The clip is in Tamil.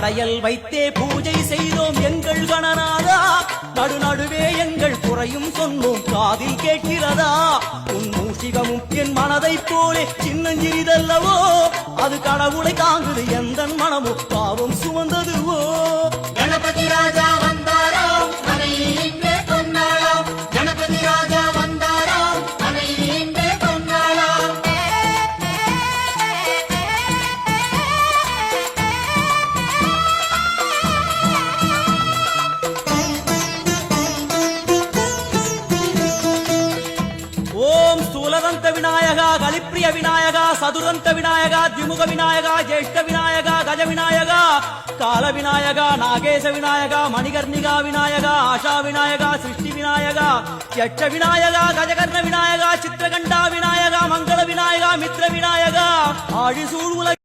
படையல் வைத்தே பூஜை செய்தோம் எங்கள் கணநாதா. நடுநடுவே எங்கள் குறையும் சொன்னோம் காதில் கேட்கிறதா. உன் மூஷிகமும் என் மனதைப் போலே சின்னஞ்சிறிதல்லவோ, அது கடவுளை தாங்குது எந்த மனமோ பாவம் சுமந்ததுவோ. கணபதி ராஜா வந்தாரோ மனையில் இன்றே பொன்னாளாம். கணபதி ராஜா வந்தாரோ மனையில் இன்றே பொன்னாளாம். ஓம் ஸ்தூலதந்த விநாயகா, கலிப்பிரிய விநாயகா, சதுரந்த விநாயகா, திமுக விநாயகா, ஜேஷ்ட விநாயகா, கஜ விநாயகா, கால விநாயகா, நாகேச விநாயகா, மணிகர்ணிகா விநாயகா, ஆஷா விநாயகா, சிருஷ்டி விநாயகா, யட்ச விநாயகா, கஜகர்ண விநாயகா, சித்திரகண்டா விநாயகா, மங்கள விநாயகா, மித்ர விநாயகா, ஆழிசூழ் உலக